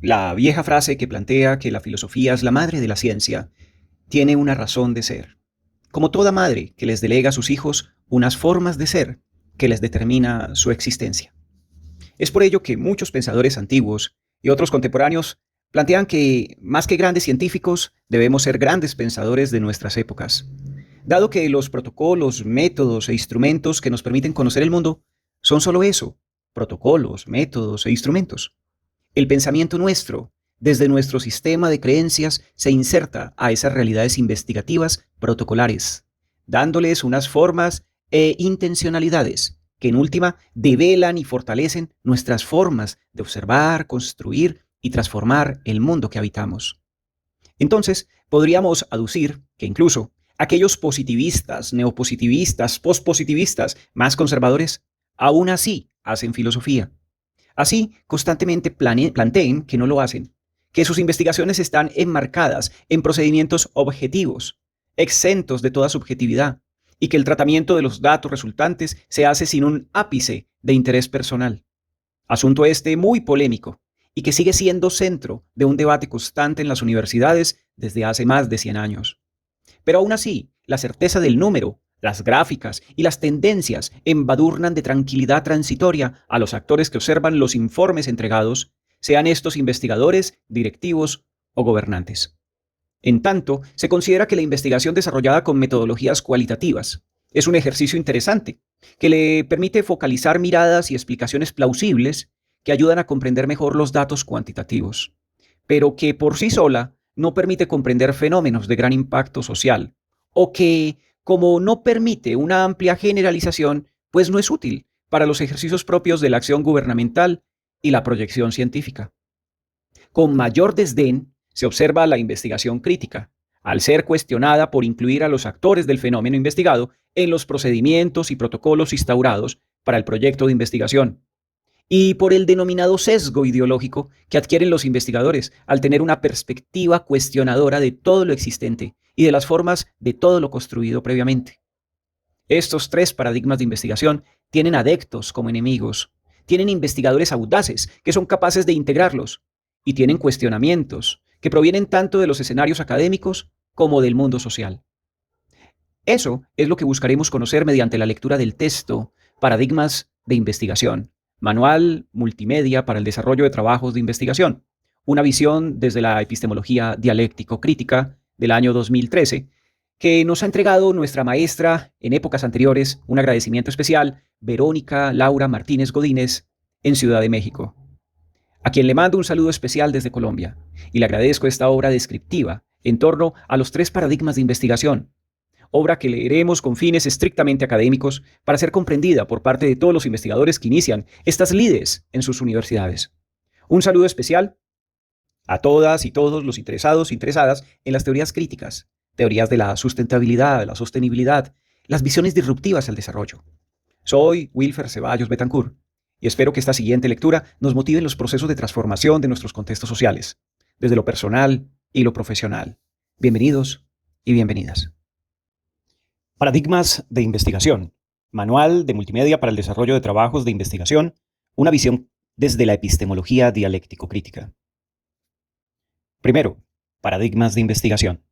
La vieja frase que plantea que la filosofía es la madre de la ciencia tiene una razón de ser. Como toda madre que les delega a sus hijos unas formas de ser que les determina su existencia. Es por ello que muchos pensadores antiguos y otros contemporáneos plantean que, más que grandes científicos, debemos ser grandes pensadores de nuestras épocas. Dado que los protocolos, métodos e instrumentos que nos permiten conocer el mundo son solo eso, protocolos, métodos e instrumentos. El pensamiento nuestro, desde nuestro sistema de creencias, se inserta a esas realidades investigativas protocolares, dándoles unas formas e intencionalidades que en última develan y fortalecen nuestras formas de observar, construir y transformar el mundo que habitamos. Entonces, podríamos aducir que incluso aquellos positivistas, neopositivistas, pospositivistas más conservadores, aún así hacen filosofía. Así, constantemente planteen que no lo hacen, que sus investigaciones están enmarcadas en procedimientos objetivos, exentos de toda subjetividad, y que el tratamiento de los datos resultantes se hace sin un ápice de interés personal. Asunto este muy polémico y que sigue siendo centro de un debate constante en las universidades desde hace más de 100 años. Pero aún así, la certeza del número, las gráficas y las tendencias embadurnan de tranquilidad transitoria a los actores que observan los informes entregados, sean estos investigadores, directivos o gobernantes. En tanto, se considera que la investigación desarrollada con metodologías cualitativas es un ejercicio interesante, que le permite focalizar miradas y explicaciones plausibles que ayudan a comprender mejor los datos cuantitativos, pero que por sí sola no permite comprender fenómenos de gran impacto social, o que, como no permite una amplia generalización, pues no es útil para los ejercicios propios de la acción gubernamental y la proyección científica. Con mayor desdén se observa la investigación crítica, al ser cuestionada por incluir a los actores del fenómeno investigado en los procedimientos y protocolos instaurados para el proyecto de investigación, y por el denominado sesgo ideológico que adquieren los investigadores al tener una perspectiva cuestionadora de todo lo existente y de las formas de todo lo construido previamente. Estos tres paradigmas de investigación tienen adeptos como enemigos, tienen investigadores audaces que son capaces de integrarlos y tienen cuestionamientos que provienen tanto de los escenarios académicos como del mundo social. Eso es lo que buscaremos conocer mediante la lectura del texto Paradigmas de Investigación, manual multimedia para el desarrollo de trabajos de investigación, una visión desde la epistemología dialéctico-crítica del año 2013, que nos ha entregado nuestra maestra en épocas anteriores, un agradecimiento especial, Verónica Laura Martínez Godínez, en Ciudad de México, a quien le mando un saludo especial desde Colombia, y le agradezco esta obra descriptiva en torno a los tres paradigmas de investigación, obra que leeremos con fines estrictamente académicos para ser comprendida por parte de todos los investigadores que inician estas lides en sus universidades. Un saludo especial a todas y todos los interesados e interesadas en las teorías críticas, teorías de la sustentabilidad, la sostenibilidad, las visiones disruptivas al desarrollo. Soy Wilfer Ceballos Betancourt y espero que esta siguiente lectura nos motive en los procesos de transformación de nuestros contextos sociales, desde lo personal y lo profesional. Bienvenidos y bienvenidas. Paradigmas de investigación. Manual de multimedia para el desarrollo de trabajos de investigación. Una visión desde la epistemología dialéctico-crítica. Primero, paradigmas de investigación.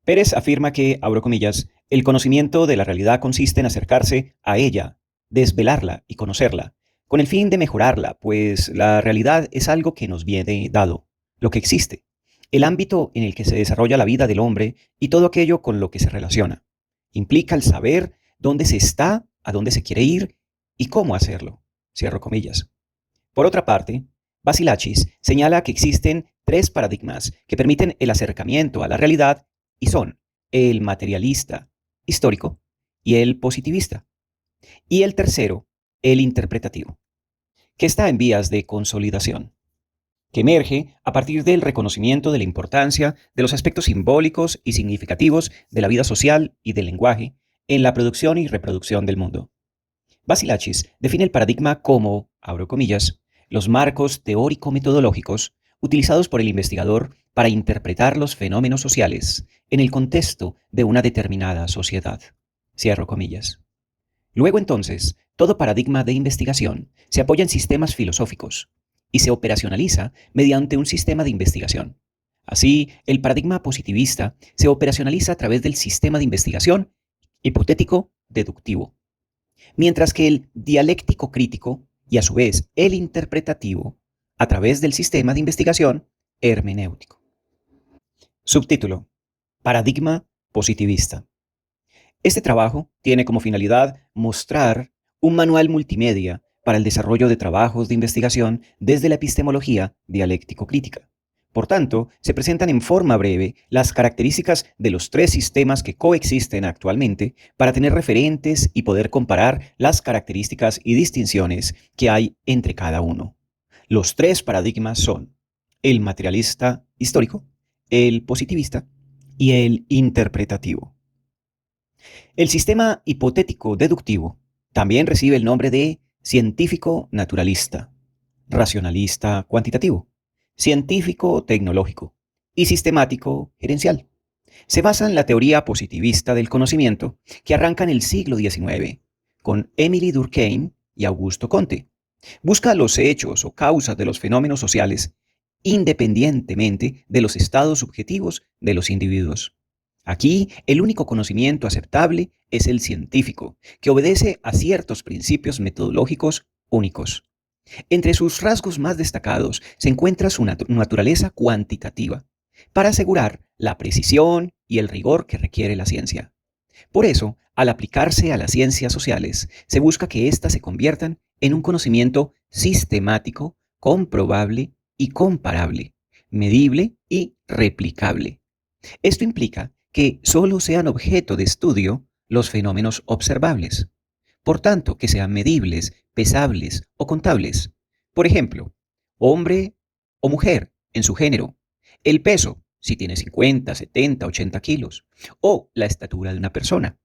Pérez afirma que, abro comillas, el conocimiento de la realidad consiste en acercarse a ella, desvelarla y conocerla, con el fin de mejorarla, pues la realidad es algo que nos viene dado, lo que existe, el ámbito en el que se desarrolla la vida del hombre y todo aquello con lo que se relaciona. Implica el saber dónde se está, a dónde se quiere ir y cómo hacerlo. Cierro comillas. Por otra parte, Basilachis señala que existen tres paradigmas que permiten el acercamiento a la realidad y son el materialista, histórico, y el positivista. Y el tercero, el interpretativo, que está en vías de consolidación, que emerge a partir del reconocimiento de la importancia de los aspectos simbólicos y significativos de la vida social y del lenguaje en la producción y reproducción del mundo. Basilachis define el paradigma como, abro comillas, los marcos teórico-metodológicos utilizados por el investigador para interpretar los fenómenos sociales en el contexto de una determinada sociedad. Cierro comillas. Luego entonces, todo paradigma de investigación se apoya en sistemas filosóficos y se operacionaliza mediante un sistema de investigación. Así, el paradigma positivista se operacionaliza a través del sistema de investigación hipotético-deductivo, mientras que el dialéctico crítico y a su vez el interpretativo a través del sistema de investigación hermenéutico. Subtítulo: Paradigma positivista. Este trabajo tiene como finalidad mostrar un manual multimedia para el desarrollo de trabajos de investigación desde la epistemología dialéctico-crítica. Por tanto, se presentan en forma breve las características de los tres sistemas que coexisten actualmente para tener referentes y poder comparar las características y distinciones que hay entre cada uno. Los tres paradigmas son el materialista histórico, el positivista y el interpretativo. El sistema hipotético deductivo también recibe el nombre de científico naturalista, racionalista cuantitativo, científico tecnológico y sistemático gerencial. Se basa en la teoría positivista del conocimiento que arranca en el siglo XIX con Émile Durkheim y Augusto Comte. Busca los hechos o causas de los fenómenos sociales independientemente de los estados subjetivos de los individuos. Aquí, el único conocimiento aceptable es el científico, que obedece a ciertos principios metodológicos únicos. Entre sus rasgos más destacados se encuentra su naturaleza cuantitativa, para asegurar la precisión y el rigor que requiere la ciencia. Por eso, al aplicarse a las ciencias sociales, se busca que éstas se conviertan en un conocimiento sistemático, comprobable y comparable, medible y replicable. Esto implica que solo sean objeto de estudio los fenómenos observables. Por tanto, que sean medibles, pesables o contables. Por ejemplo, hombre o mujer en su género, el peso, si tiene 50, 70, 80 kilos, o la estatura de una persona.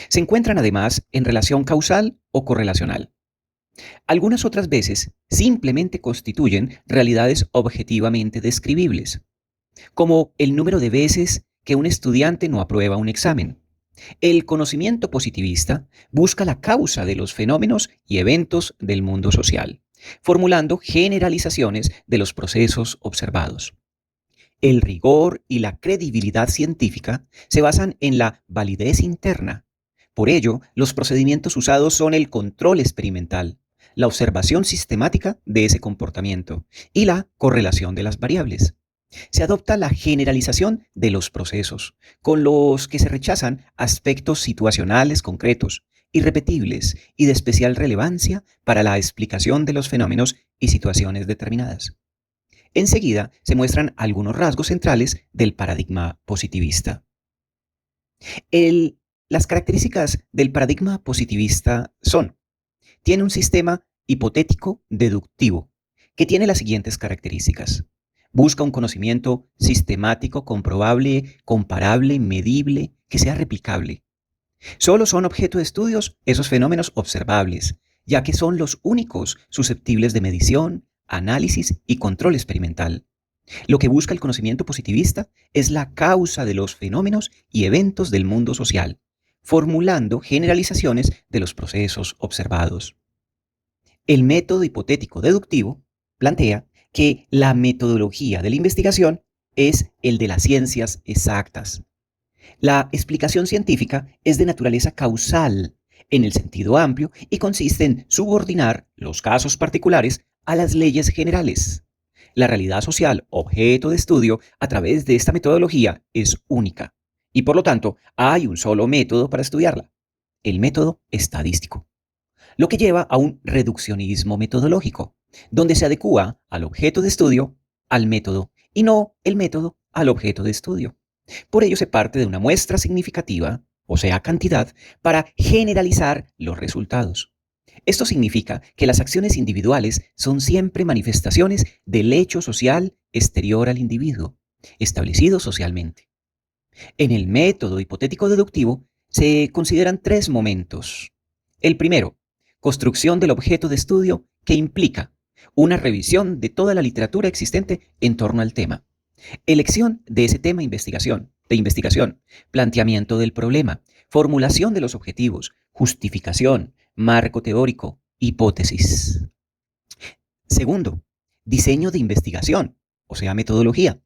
Se encuentran además en relación causal o correlacional. Algunas otras veces simplemente constituyen realidades objetivamente describibles, como el número de veces que un estudiante no aprueba un examen. El conocimiento positivista busca la causa de los fenómenos y eventos del mundo social, formulando generalizaciones de los procesos observados. El rigor y la credibilidad científica se basan en la validez interna. Por ello, los procedimientos usados son el control experimental, la observación sistemática de ese comportamiento y la correlación de las variables. Se adopta la generalización de los procesos, con los que se rechazan aspectos situacionales concretos, irrepetibles y de especial relevancia para la explicación de los fenómenos y situaciones determinadas. Enseguida se muestran algunos rasgos centrales del paradigma positivista. Las características del paradigma positivista son: tiene un sistema hipotético deductivo, que tiene las siguientes características. Busca un conocimiento sistemático, comprobable, comparable, medible, que sea replicable. Solo son objeto de estudios esos fenómenos observables, ya que son los únicos susceptibles de medición, análisis y control experimental. Lo que busca el conocimiento positivista es la causa de los fenómenos y eventos del mundo social, formulando generalizaciones de los procesos observados. El método hipotético deductivo plantea que la metodología de la investigación es el de las ciencias exactas. La explicación científica es de naturaleza causal en el sentido amplio y consiste en subordinar los casos particulares a las leyes generales. La realidad social, objeto de estudio a través de esta metodología, es única y por lo tanto hay un solo método para estudiarla: el método estadístico, lo que lleva a un reduccionismo metodológico, donde se adecúa al objeto de estudio al método y no el método al objeto de estudio. Por ello se parte de una muestra significativa, o sea, cantidad, para generalizar los resultados. Esto significa que las acciones individuales son siempre manifestaciones del hecho social exterior al individuo, establecido socialmente. En el método hipotético deductivo se consideran tres momentos. El primero, construcción del objeto de estudio, que implica una revisión de toda la literatura existente en torno al tema. Elección de ese tema de investigación, planteamiento del problema, formulación de los objetivos, justificación, marco teórico, hipótesis. Segundo, diseño de investigación, o sea, metodología,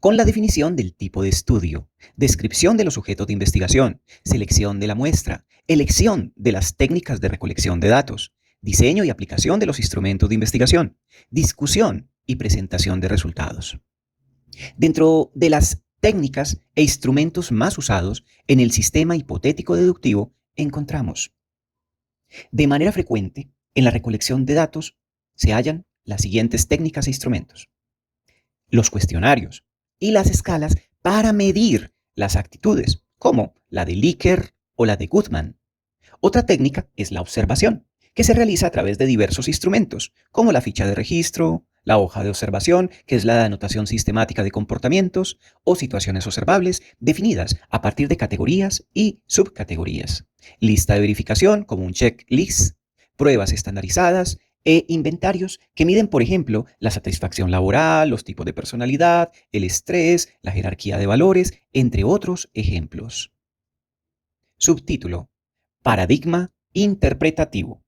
con la definición del tipo de estudio, descripción de los sujetos de investigación, selección de la muestra, elección de las técnicas de recolección de datos, diseño y aplicación de los instrumentos de investigación, discusión y presentación de resultados. Dentro de las técnicas e instrumentos más usados en el sistema hipotético deductivo encontramos, de manera frecuente, en la recolección de datos se hallan las siguientes técnicas e instrumentos: los cuestionarios y las escalas para medir las actitudes, como la de Likert o la de Goodman. Otra técnica es la observación, que se realiza a través de diversos instrumentos, como la ficha de registro, la hoja de observación, que es la anotación sistemática de comportamientos o situaciones observables definidas a partir de categorías y subcategorías, lista de verificación, como un checklist, pruebas estandarizadas e inventarios que miden, por ejemplo, la satisfacción laboral, los tipos de personalidad, el estrés, la jerarquía de valores, entre otros ejemplos. Subtítulo: Paradigma interpretativo.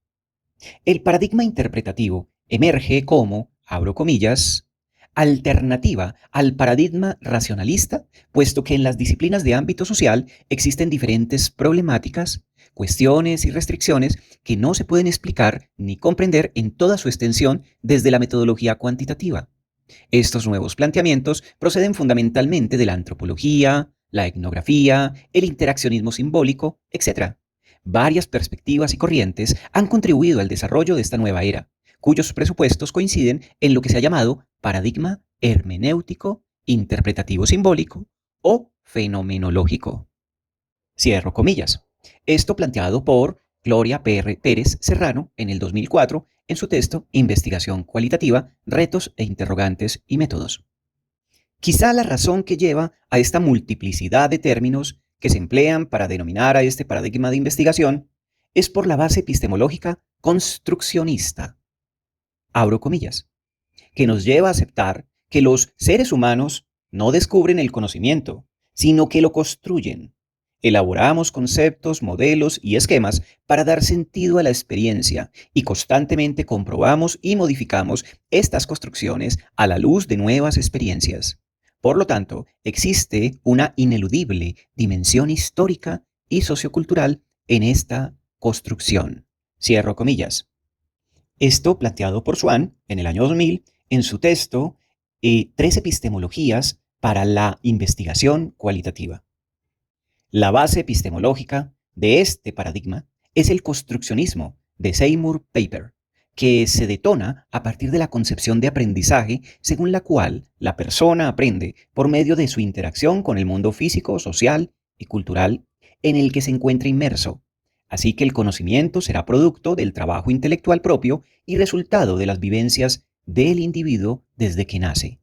El paradigma interpretativo emerge como, abro comillas, alternativa al paradigma racionalista, puesto que en las disciplinas de ámbito social existen diferentes problemáticas, cuestiones y restricciones que no se pueden explicar ni comprender en toda su extensión desde la metodología cuantitativa. Estos nuevos planteamientos proceden fundamentalmente de la antropología, la etnografía, el interaccionismo simbólico, etc. Varias perspectivas y corrientes han contribuido al desarrollo de esta nueva era, cuyos presupuestos coinciden en lo que se ha llamado paradigma hermenéutico, interpretativo simbólico o fenomenológico. Cierro comillas. Esto planteado por Gloria Pérez Serrano en el 2004 en su texto Investigación cualitativa, retos e interrogantes y métodos. Quizá la razón que lleva a esta multiplicidad de términos que se emplean para denominar a este paradigma de investigación es por la base epistemológica construccionista, abro comillas, que nos lleva a aceptar que los seres humanos no descubren el conocimiento, sino que lo construyen. Elaboramos conceptos, modelos y esquemas para dar sentido a la experiencia y constantemente comprobamos y modificamos estas construcciones a la luz de nuevas experiencias. Por lo tanto, existe una ineludible dimensión histórica y sociocultural en esta construcción. Cierro comillas. Esto planteado por Swan en el año 2000 en su texto 3 epistemologías para la investigación cualitativa. La base epistemológica de este paradigma es el construccionismo de Seymour Papert, que se detona a partir de la concepción de aprendizaje según la cual la persona aprende por medio de su interacción con el mundo físico, social y cultural en el que se encuentra inmerso. Así que el conocimiento será producto del trabajo intelectual propio y resultado de las vivencias del individuo desde que nace.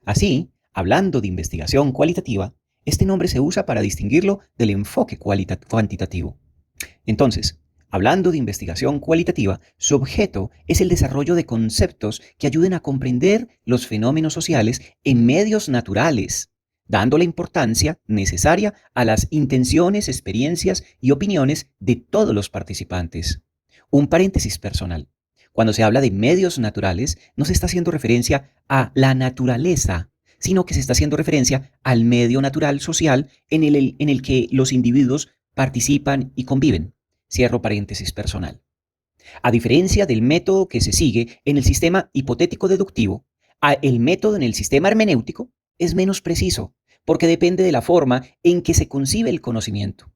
Así, hablando de investigación cualitativa, este nombre se usa para distinguirlo del enfoque cuantitativo. Entonces, hablando de investigación cualitativa, su objeto es el desarrollo de conceptos que ayuden a comprender los fenómenos sociales en medios naturales, dando la importancia necesaria a las intenciones, experiencias y opiniones de todos los participantes. Un paréntesis personal. Cuando se habla de medios naturales, no se está haciendo referencia a la naturaleza, sino que se está haciendo referencia al medio natural social en el que los individuos participan y conviven. Cierro paréntesis personal. A diferencia del método que se sigue en el sistema hipotético deductivo, el método en el sistema hermenéutico es menos preciso, porque depende de la forma en que se concibe el conocimiento.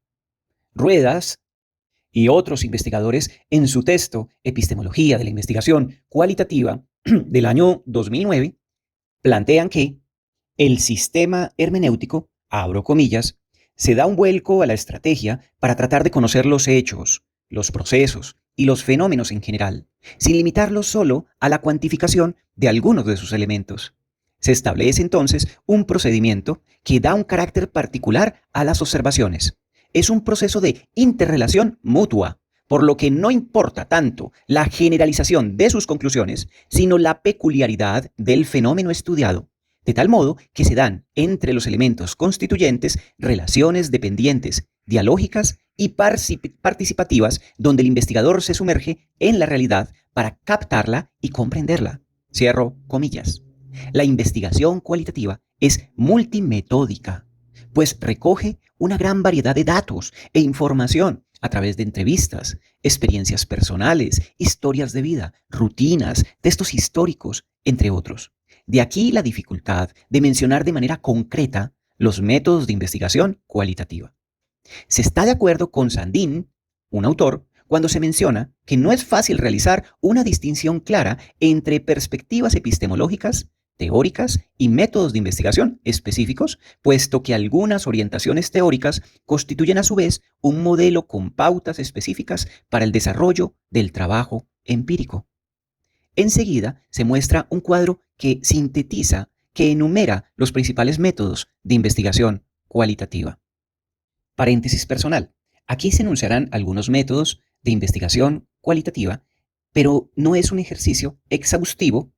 Ruedas y otros investigadores en su texto Epistemología de la Investigación Cualitativa del año 2009 plantean que el sistema hermenéutico, abro comillas, se da un vuelco a la estrategia para tratar de conocer los hechos, los procesos y los fenómenos en general, sin limitarlos solo a la cuantificación de algunos de sus elementos. Se establece entonces un procedimiento que da un carácter particular a las observaciones. Es un proceso de interrelación mutua, por lo que no importa tanto la generalización de sus conclusiones, sino la peculiaridad del fenómeno estudiado, de tal modo que se dan entre los elementos constituyentes relaciones dependientes, dialógicas y participativas, donde el investigador se sumerge en la realidad para captarla y comprenderla. Cierro comillas. La investigación cualitativa es multimetódica, pues recoge una gran variedad de datos e información a través de entrevistas, experiencias personales, historias de vida, rutinas, textos históricos, entre otros. De aquí la dificultad de mencionar de manera concreta los métodos de investigación cualitativa. Se está de acuerdo con Sandin, un autor, cuando se menciona que no es fácil realizar una distinción clara entre perspectivas epistemológicas, teóricas y métodos de investigación específicos, puesto que algunas orientaciones teóricas constituyen a su vez un modelo con pautas específicas para el desarrollo del trabajo empírico. Enseguida se muestra un cuadro que sintetiza, que enumera los principales métodos de investigación cualitativa. Paréntesis personal. Aquí se enunciarán algunos métodos de investigación cualitativa, pero no es un ejercicio exhaustivo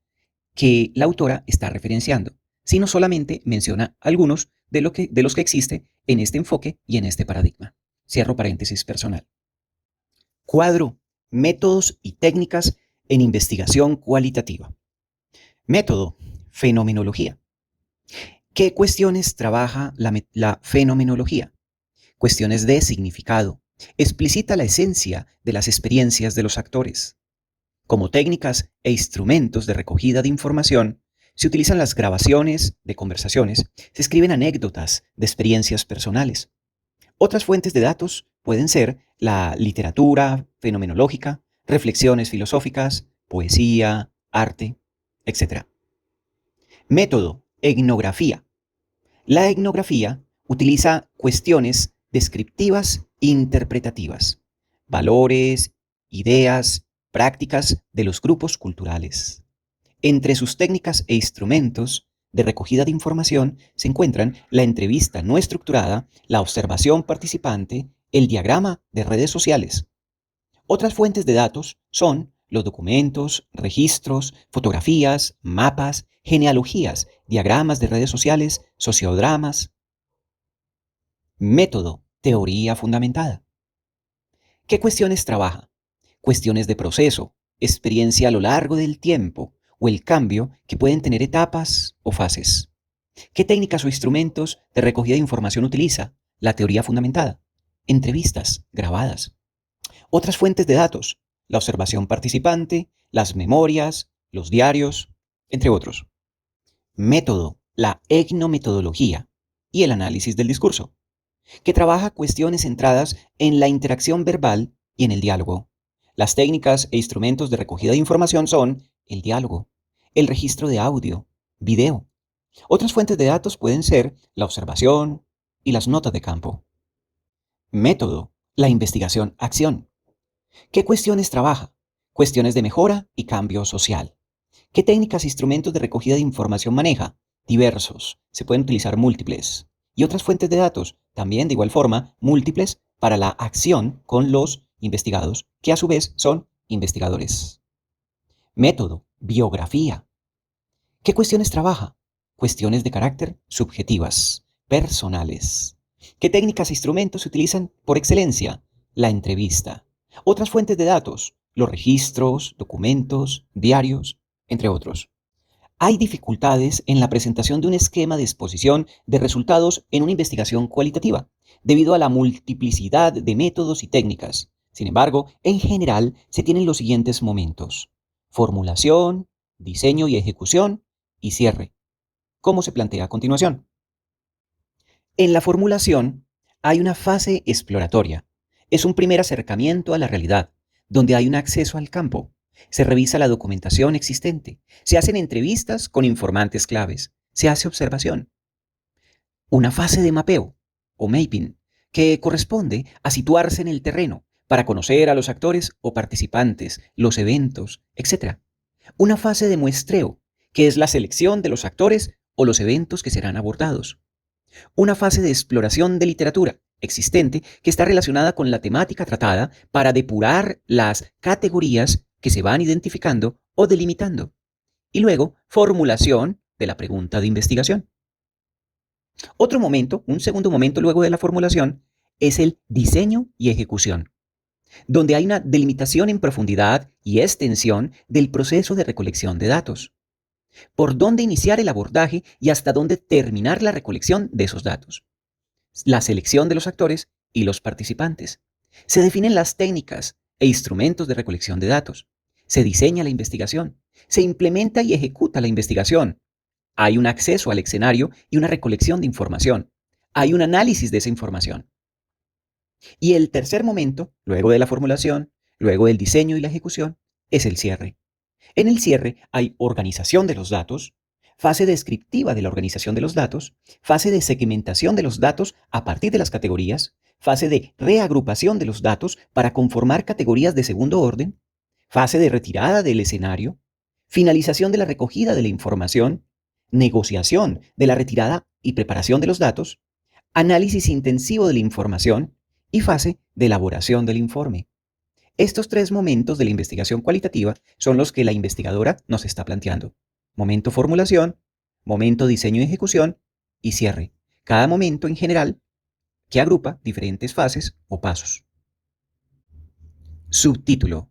que la autora está referenciando, sino solamente menciona algunos de los que existe en este enfoque y en este paradigma. Cierro paréntesis personal. Cuadro: métodos y técnicas en investigación cualitativa. Método: fenomenología. ¿Qué cuestiones trabaja la fenomenología? Cuestiones de significado. Explicita la esencia de las experiencias de los actores. Como técnicas e instrumentos de recogida de información, se utilizan las grabaciones de conversaciones, se escriben anécdotas de experiencias personales. Otras fuentes de datos pueden ser la literatura fenomenológica, reflexiones filosóficas, poesía, arte, etc. Método: etnografía. La etnografía utiliza cuestiones descriptivas e interpretativas, valores, ideas, prácticas de los grupos culturales. Entre sus técnicas e instrumentos de recogida de información se encuentran la entrevista no estructurada, la observación participante, el diagrama de redes sociales. Otras fuentes de datos son los documentos, registros, fotografías, mapas, genealogías, diagramas de redes sociales, sociodramas. Método: teoría fundamentada. ¿Qué cuestiones trabaja? Cuestiones de proceso, experiencia a lo largo del tiempo o el cambio que pueden tener etapas o fases. ¿Qué técnicas o instrumentos de recogida de información utiliza la teoría fundamentada? Entrevistas grabadas. Otras fuentes de datos: la observación participante, las memorias, los diarios, entre otros. Método: la etnometodología y el análisis del discurso, que trabaja cuestiones centradas en la interacción verbal y en el diálogo. Las técnicas e instrumentos de recogida de información son el diálogo, el registro de audio, video. Otras fuentes de datos pueden ser la observación y las notas de campo. Método: la investigación-acción. ¿Qué cuestiones trabaja? Cuestiones de mejora y cambio social. ¿Qué técnicas e instrumentos de recogida de información maneja? Diversos, se pueden utilizar múltiples. Y otras fuentes de datos, también de igual forma, múltiples para la acción con los investigados, que a su vez son investigadores. Método: biografía. ¿Qué cuestiones trabaja? Cuestiones de carácter subjetivas, personales. ¿Qué técnicas e instrumentos se utilizan por excelencia? La entrevista. Otras fuentes de datos, los registros, documentos, diarios, entre otros. Hay dificultades en la presentación de un esquema de exposición de resultados en una investigación cualitativa, debido a la multiplicidad de métodos y técnicas. Sin embargo, en general se tienen los siguientes momentos: formulación, diseño y ejecución, y cierre, como se plantea a continuación. En la formulación hay una fase exploratoria. Es un primer acercamiento a la realidad, donde hay un acceso al campo. Se revisa la documentación existente, se hacen entrevistas con informantes claves, se hace observación. Una fase de mapeo, o mapping, que corresponde a situarse en el terreno para conocer a los actores o participantes, los eventos, etc. Una fase de muestreo, que es la selección de los actores o los eventos que serán abordados. Una fase de exploración de literatura existente que está relacionada con la temática tratada para depurar las categorías que se van identificando o delimitando. Y luego, formulación de la pregunta de investigación. Otro momento, un segundo momento luego de la formulación, es el diseño y ejecución, donde hay una delimitación en profundidad y extensión del proceso de recolección de datos. por dónde iniciar el abordaje y hasta dónde terminar la recolección de esos datos, la selección de los actores y los participantes. Se definen las técnicas e instrumentos de recolección de datos. Se diseña la investigación. Se implementa y ejecuta la investigación. Hay un acceso al escenario y una recolección de información. Hay un análisis de esa información. Y el tercer momento, luego de la formulación, luego del diseño y la ejecución, es el cierre. En el cierre hay organización de los datos, fase descriptiva de la organización de los datos, fase de segmentación de los datos a partir de las categorías, fase de reagrupación de los datos para conformar categorías de segundo orden, fase de retirada del escenario, finalización de la recogida de la información, negociación de la retirada y preparación de los datos, análisis intensivo de la información y fase de elaboración del informe. Estos tres momentos de la investigación cualitativa son los que la investigadora nos está planteando. Momento formulación, momento diseño y ejecución y cierre. Cada momento en general que agrupa diferentes fases o pasos. Subtítulo: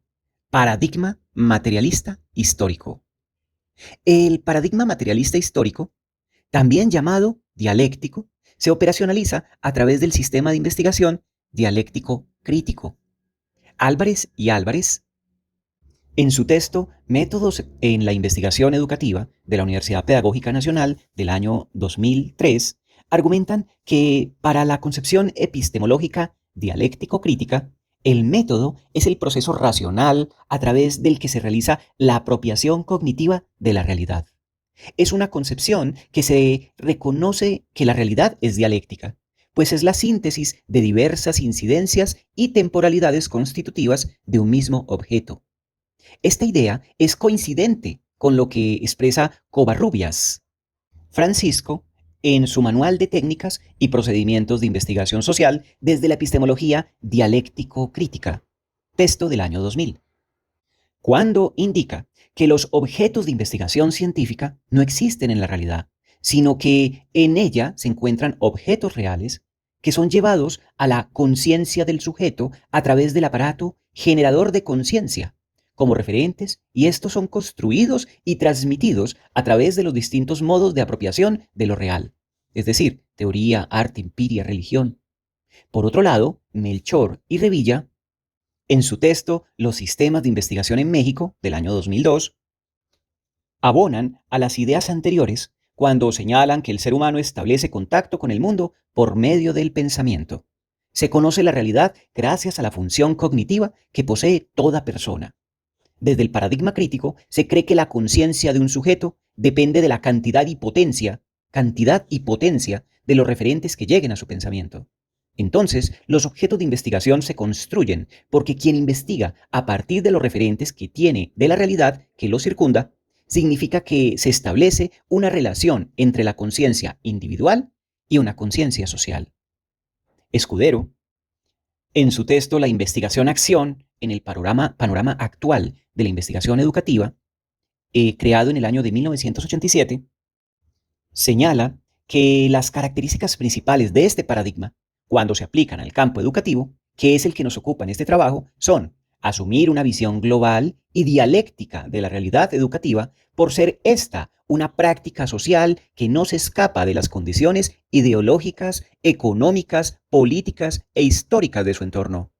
Paradigma materialista histórico. El paradigma materialista histórico, también llamado dialéctico, se operacionaliza a través del sistema de investigación dialéctico crítico. Álvarez y Álvarez, en su texto Métodos en la investigación educativa de la Universidad Pedagógica Nacional del año 2003, argumentan que para la concepción epistemológica dialéctico-crítica, el método es el proceso racional a través del que se realiza la apropiación cognitiva de la realidad. Es una concepción que se reconoce que la realidad es dialéctica, pues es la síntesis de diversas incidencias y temporalidades constitutivas de un mismo objeto. Esta idea es coincidente con lo que expresa Covarrubias Francisco en su Manual de Técnicas y Procedimientos de Investigación Social desde la epistemología dialéctico-crítica, texto del año 2000, cuando indica que los objetos de investigación científica no existen en la realidad, sino que en ella se encuentran objetos reales que son llevados a la conciencia del sujeto a través del aparato generador de conciencia, como referentes, y estos son construidos y transmitidos a través de los distintos modos de apropiación de lo real, es decir, teoría, arte, empiria, religión. Por otro lado, Melchor y Revilla, en su texto Los sistemas de investigación en México, del año 2002, abonan a las ideas anteriores cuando señalan que el ser humano establece contacto con el mundo por medio del pensamiento. Se conoce la realidad gracias a la función cognitiva que posee toda persona. Desde el paradigma crítico se cree que la conciencia de un sujeto depende de la cantidad y potencia de los referentes que lleguen a su pensamiento. Entonces, los objetos de investigación se construyen porque quien investiga a partir de los referentes que tiene de la realidad que lo circunda, significa que se establece una relación entre la conciencia individual y una conciencia social. Escudero, en su texto La investigación-acción en el panorama actual de la investigación educativa, creado en el año de 1987, señala que las características principales de este paradigma, cuando se aplican al campo educativo, que es el que nos ocupa en este trabajo, son asumir una visión global y dialéctica de la realidad educativa por ser esta una práctica social que no se escapa de las condiciones ideológicas, económicas, políticas e históricas de su entorno.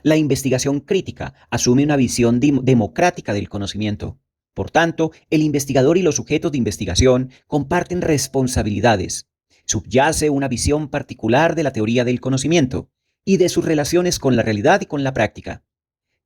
La investigación crítica asume una visión democrática del conocimiento. Por tanto, el investigador y los sujetos de investigación comparten responsabilidades. Subyace una visión particular de la teoría del conocimiento y de sus relaciones con la realidad y con la práctica.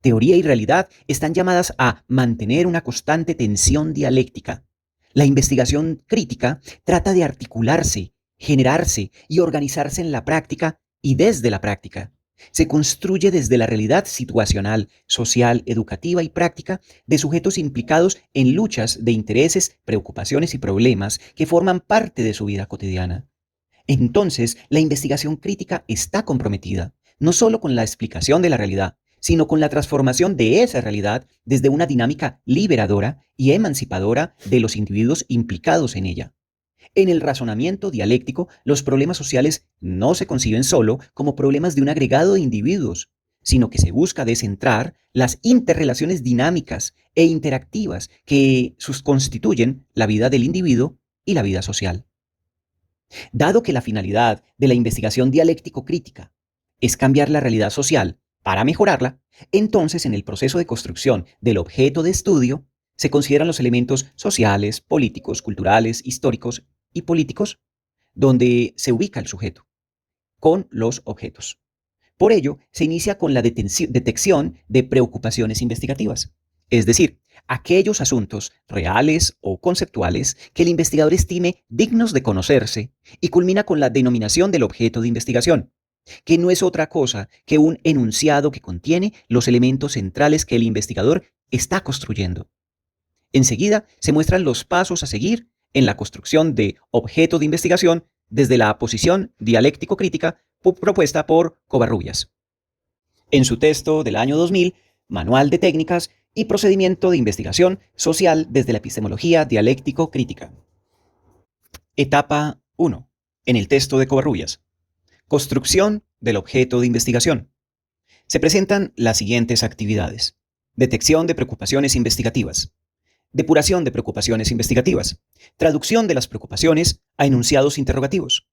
Teoría y realidad están llamadas a mantener una constante tensión dialéctica. La investigación crítica trata de articularse, generarse y organizarse en la práctica y desde la práctica. Se construye desde la realidad situacional, social, educativa y práctica de sujetos implicados en luchas de intereses, preocupaciones y problemas que forman parte de su vida cotidiana. Entonces, la investigación crítica está comprometida, no solo con la explicación de la realidad, sino con la transformación de esa realidad desde una dinámica liberadora y emancipadora de los individuos implicados en ella. En el razonamiento dialéctico, los problemas sociales no se conciben solo como problemas de un agregado de individuos, sino que se busca descentrar las interrelaciones dinámicas e interactivas que constituyen la vida del individuo y la vida social. Dado que la finalidad de la investigación dialéctico-crítica es cambiar la realidad social para mejorarla, entonces en el proceso de construcción del objeto de estudio se consideran los elementos sociales, políticos, culturales, históricos y políticos donde se ubica el sujeto con los objetos. Por ello, se inicia con la detección de preocupaciones investigativas, es decir, aquellos asuntos reales o conceptuales que el investigador estime dignos de conocerse, y culmina con la denominación del objeto de investigación, que no es otra cosa que un enunciado que contiene los elementos centrales que el investigador está construyendo. Enseguida se muestran los pasos a seguir en la construcción de objeto de investigación desde la posición dialéctico-crítica propuesta por Covarrubias. En su texto del año 2000, Manual de Técnicas y Procedimiento de Investigación Social desde la Epistemología Dialéctico-Crítica. Etapa 1. En el texto de Covarrubias. Construcción del objeto de investigación. Se presentan las siguientes actividades. Detección de preocupaciones investigativas. Depuración de preocupaciones investigativas. Traducción de las preocupaciones a enunciados interrogativos.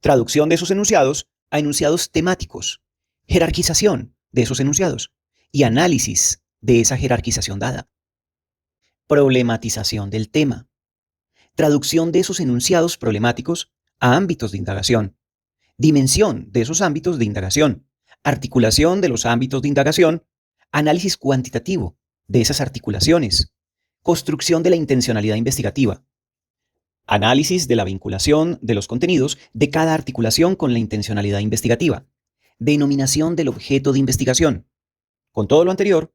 Traducción de esos enunciados a enunciados temáticos. Jerarquización de esos enunciados y análisis de esa jerarquización dada. Problematización del tema. Traducción de esos enunciados problemáticos a ámbitos de indagación. Dimensión de esos ámbitos de indagación. Articulación de los ámbitos de indagación. Análisis cuantitativo de esas articulaciones. Construcción de la intencionalidad investigativa. Análisis de la vinculación de los contenidos de cada articulación con la intencionalidad investigativa. Denominación del objeto de investigación. Con todo lo anterior,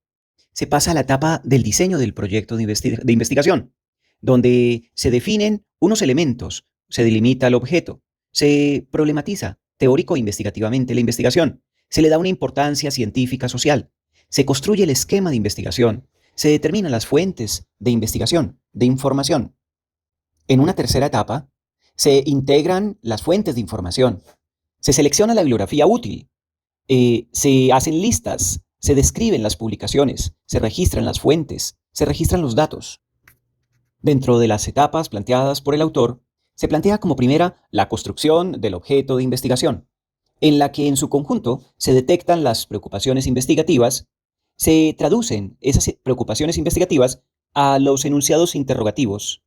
se pasa a la etapa del diseño del proyecto de investigación, donde se definen unos elementos, se delimita el objeto, se problematiza teórico-investigativamente la investigación, se le da una importancia científica social, se construye el esquema de investigación, se determinan las fuentes de investigación, de información. En una tercera etapa, se integran las fuentes de información, se selecciona la bibliografía útil, se hacen listas, se describen las publicaciones, se registran las fuentes, se registran los datos. Dentro de las etapas planteadas por el autor, se plantea como primera la construcción del objeto de investigación, en la que en su conjunto se detectan las preocupaciones investigativas, se traducen esas preocupaciones investigativas a los enunciados interrogativos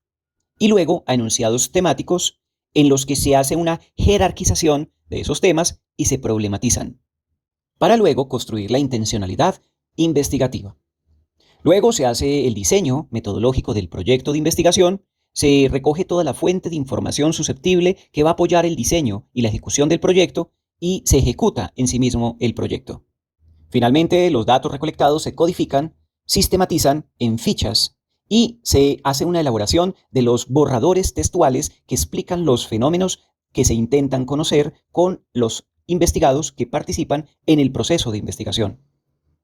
y luego a enunciados temáticos en los que se hace una jerarquización de esos temas y se problematizan, para luego construir la intencionalidad investigativa. Luego se hace el diseño metodológico del proyecto de investigación, se recoge toda la fuente de información susceptible que va a apoyar el diseño y la ejecución del proyecto y se ejecuta en sí mismo el proyecto. Finalmente, los datos recolectados se codifican, sistematizan en fichas y se hace una elaboración de los borradores textuales que explican los fenómenos que se intentan conocer con los investigados que participan en el proceso de investigación.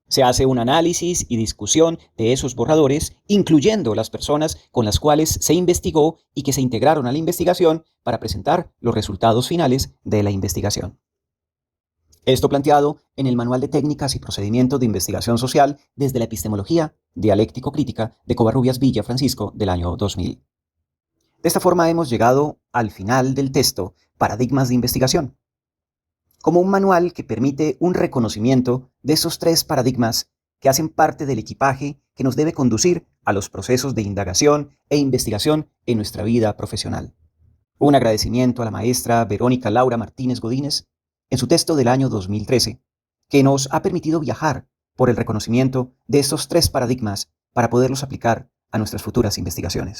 Se hace un análisis y discusión de esos borradores, incluyendo las personas con las cuales se investigó y que se integraron a la investigación para presentar los resultados finales de la investigación. Esto planteado en el Manual de Técnicas y Procedimientos de Investigación Social desde la Epistemología Dialéctico-Crítica de Covarrubias Villa Francisco del año 2000. De esta forma hemos llegado al final del texto Paradigmas de Investigación, como un manual que permite un reconocimiento de esos tres paradigmas que hacen parte del equipaje que nos debe conducir a los procesos de indagación e investigación en nuestra vida profesional. Un agradecimiento a la maestra Verónica Laura Martínez Godínez en su texto del año 2013, que nos ha permitido viajar por el reconocimiento de estos tres paradigmas para poderlos aplicar a nuestras futuras investigaciones.